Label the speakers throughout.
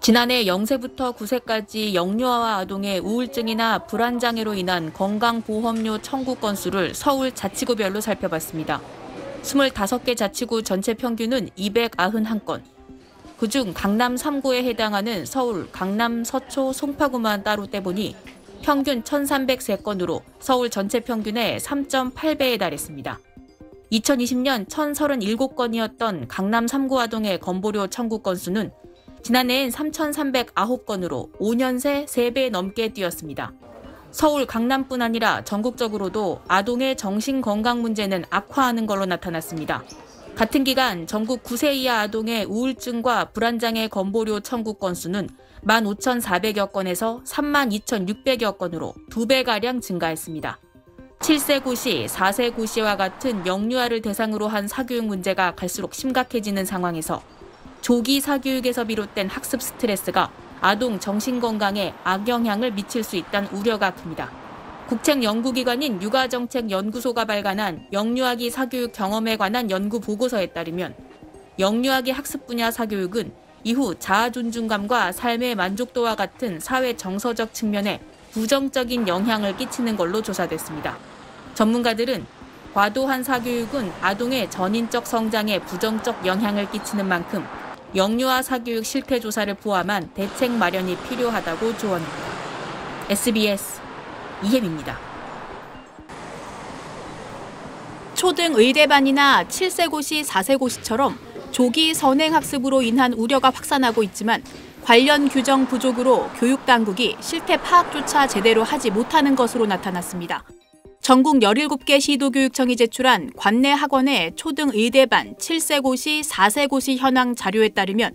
Speaker 1: 지난해 0세부터 9세까지 영유아와 아동의 우울증이나 불안장애로 인한 건강보험료 청구 건수를 서울 자치구별로 살펴봤습니다. 25개 자치구 전체 평균은 291건. 그중 강남 3구에 해당하는 서울, 강남, 서초, 송파구만 따로 떼보니 평균 1,303건으로 서울 전체 평균의 3.8배에 달했습니다. 2020년 1,037건이었던 강남 3구 아동의 건보료 청구 건수는 지난해엔 3,309건으로 5년 새 3배 넘게 뛰었습니다. 서울, 강남뿐 아니라 전국적으로도 아동의 정신건강 문제는 악화하는 걸로 나타났습니다. 같은 기간 전국 9세 이하 아동의 우울증과 불안장애 건보료 청구 건수는 15,400여 건에서 32,600여 건으로 2배가량 증가했습니다. 7세 고시, 4세 고시와 같은 영유아를 대상으로 한 사교육 문제가 갈수록 심각해지는 상황에서 조기 사교육에서 비롯된 학습 스트레스가 아동 정신건강에 악영향을 미칠 수 있다는 우려가 큽니다. 국책연구기관인 육아정책연구소가 발간한 영유아기 사교육 경험에 관한 연구 보고서에 따르면 영유아기 학습 분야 사교육은 이후 자아 존중감과 삶의 만족도와 같은 사회 정서적 측면에 부정적인 영향을 끼치는 걸로 조사됐습니다. 전문가들은 과도한 사교육은 아동의 전인적 성장에 부정적 영향을 끼치는 만큼 영유아 사교육 실태 조사를 포함한 대책 마련이 필요하다고 조언합니다. SBS 이혜미입니다.
Speaker 2: 초등 의대반이나 7세 고시, 4세 고시처럼 조기 선행학습으로 인한 우려가 확산하고 있지만 관련 규정 부족으로 교육당국이 실태 파악조차 제대로 하지 못하는 것으로 나타났습니다. 전국 17개 시도교육청이 제출한 관내 학원의 초등 의대반 7세 고시, 4세 고시 현황 자료에 따르면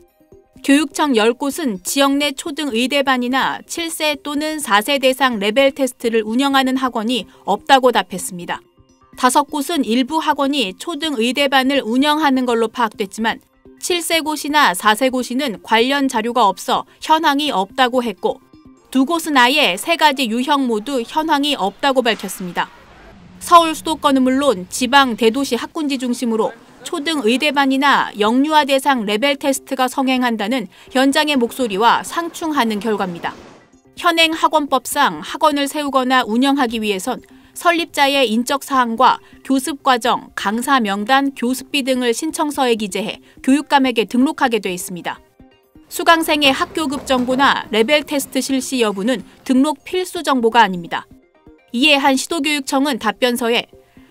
Speaker 2: 교육청 10곳은 지역 내 초등 의대반이나 7세 또는 4세 대상 레벨 테스트를 운영하는 학원이 없다고 답했습니다. 5곳은 일부 학원이 초등 의대반을 운영하는 걸로 파악됐지만 7세 고시나 4세 고시는 관련 자료가 없어 현황이 없다고 했고 2곳은 아예 3가지 유형 모두 현황이 없다고 밝혔습니다. 서울 수도권은 물론 지방 대도시 학군지 중심으로 초등 의대반이나 영유아 대상 레벨 테스트가 성행한다는 현장의 목소리와 상충하는 결과입니다. 현행 학원법상 학원을 세우거나 운영하기 위해선 설립자의 인적 사항과 교습 과정, 강사 명단, 교습비 등을 신청서에 기재해 교육감에게 등록하게 돼 있습니다. 수강생의 학교급 정보나 레벨 테스트 실시 여부는 등록 필수 정보가 아닙니다. 이에 한 시도교육청은 답변서에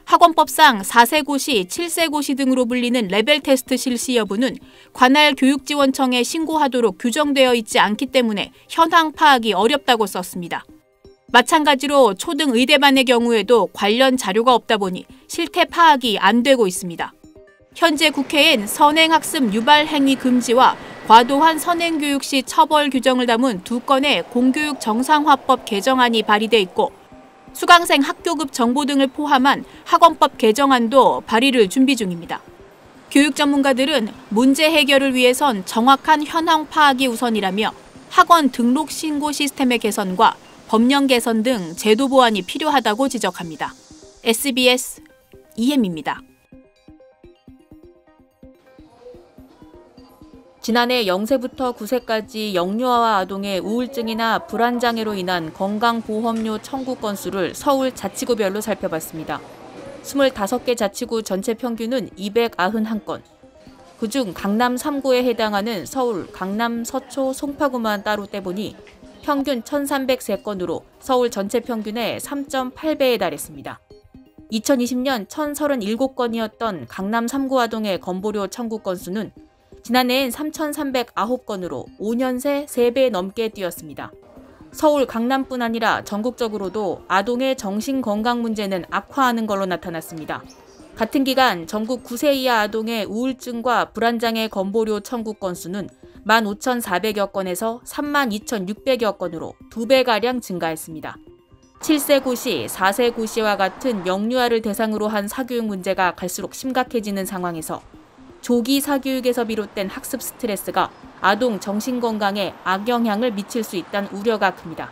Speaker 2: 학원법상 4세 고시, 7세 고시 등으로 불리는 레벨 테스트 실시 여부는 관할 교육지원청에 신고하도록 규정되어 있지 않기 때문에 현황 파악이 어렵다고 썼습니다. 마찬가지로 초등 의대반의 경우에도 관련 자료가 없다 보니 실태 파악이 안 되고 있습니다. 현재 국회엔 선행학습 유발 행위 금지와 과도한 선행교육 시 처벌 규정을 담은 2건의 공교육 정상화법 개정안이 발의돼 있고 수강생 학교급 정보 등을 포함한 학원법 개정안도 발의를 준비 중입니다. 교육 전문가들은 문제 해결을 위해선 정확한 현황 파악이 우선이라며 학원 등록 신고 시스템의 개선과 법령 개선 등 제도 보완이 필요하다고 지적합니다. SBS 이혜미입니다.
Speaker 1: 지난해 0세부터 9세까지 영유아와 아동의 우울증이나 불안장애로 인한 건강보험료 청구 건수를 서울 자치구별로 살펴봤습니다. 25개 자치구 전체 평균은 291건. 그중 강남 3구에 해당하는 서울, 강남, 서초, 송파구만 따로 떼보니 평균 1,303건으로 서울 전체 평균의 3.8배에 달했습니다. 2020년 1,037건이었던 강남 3구 아동의 건보료 청구 건수는 지난해엔 3,309건으로 5년 새 3배 넘게 뛰었습니다. 서울, 강남뿐 아니라 전국적으로도 아동의 정신건강 문제는 악화하는 걸로 나타났습니다. 같은 기간 전국 9세 이하 아동의 우울증과 불안장애 건보료 청구 건수는 15,400여 건에서 32,600여 건으로 2배가량 증가했습니다. 7세 고시, 4세 고시와 같은 영유아를 대상으로 한 사교육 문제가 갈수록 심각해지는 상황에서 조기 사교육에서 비롯된 학습 스트레스가 아동 정신건강에 악영향을 미칠 수 있다는 우려가 큽니다.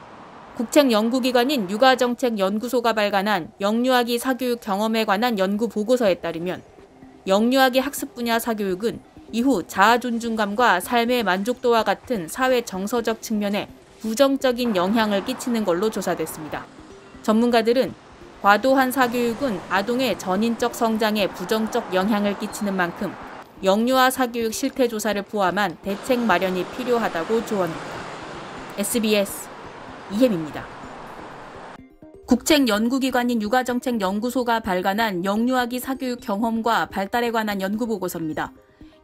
Speaker 1: 국책연구기관인 육아정책연구소가 발간한 영유아기 사교육 경험에 관한 연구 보고서에 따르면 영유아기 학습 분야 사교육은 이후 자아 존중감과 삶의 만족도와 같은 사회 정서적 측면에 부정적인 영향을 끼치는 걸로 조사됐습니다. 전문가들은 과도한 사교육은 아동의 전인적 성장에 부정적 영향을 끼치는 만큼 영유아 사교육 실태 조사를 포함한 대책 마련이 필요하다고 조언합니다. SBS 이혜미입니다. 국책연구기관인 육아정책연구소가 발간한 영유아기 사교육 경험과 발달에 관한 연구보고서입니다.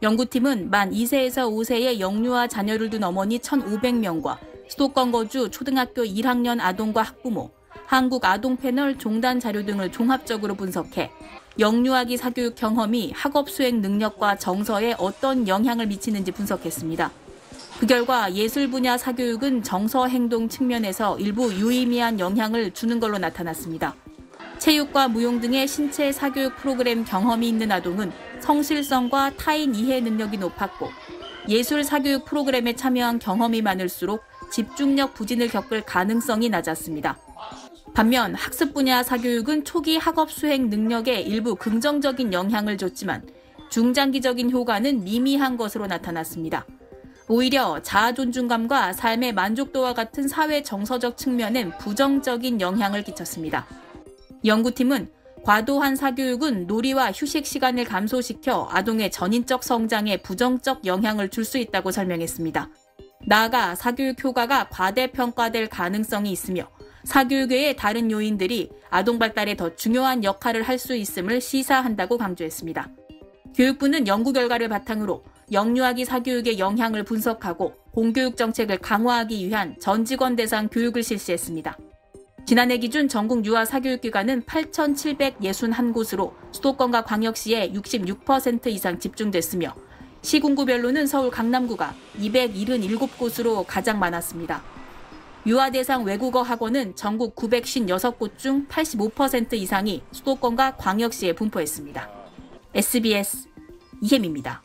Speaker 1: 연구팀은 만 2세에서 5세의 영유아 자녀를 둔 어머니 1,500명과 수도권 거주 초등학교 1학년 아동과 학부모, 한국 아동 패널 종단 자료 등을 종합적으로 분석해 영유아기 사교육 경험이 학업 수행 능력과 정서에 어떤 영향을 미치는지 분석했습니다. 그 결과 예술 분야 사교육은 정서 행동 측면에서 일부 유의미한 영향을 주는 걸로 나타났습니다. 체육과 무용 등의 신체 사교육 프로그램 경험이 있는 아동은 성실성과 타인 이해 능력이 높았고, 예술 사교육 프로그램에 참여한 경험이 많을수록 집중력 부진을 겪을 가능성이 낮았습니다. 반면 학습 분야 사교육은 초기 학업 수행 능력에 일부 긍정적인 영향을 줬지만 중장기적인 효과는 미미한 것으로 나타났습니다. 오히려 자아 존중감과 삶의 만족도와 같은 사회 정서적 측면엔 부정적인 영향을 끼쳤습니다. 연구팀은 과도한 사교육은 놀이와 휴식 시간을 감소시켜 아동의 전인적 성장에 부정적 영향을 줄 수 있다고 설명했습니다. 나아가 사교육 효과가 과대평가될 가능성이 있으며 사교육 외의 다른 요인들이 아동 발달에 더 중요한 역할을 할 수 있음을 시사한다고 강조했습니다. 교육부는 연구 결과를 바탕으로 영유아기 사교육의 영향을 분석하고 공교육 정책을 강화하기 위한 전 직원 대상 교육을 실시했습니다. 지난해 기준 전국 유아 사교육기관은 8,761곳으로 수도권과 광역시에 66% 이상 집중됐으며 시군구별로는 서울 강남구가 277곳으로 가장 많았습니다. 유아 대상 외국어 학원은 전국 956곳 중 85% 이상이 수도권과 광역시에 분포했습니다. SBS 이혜미입니다.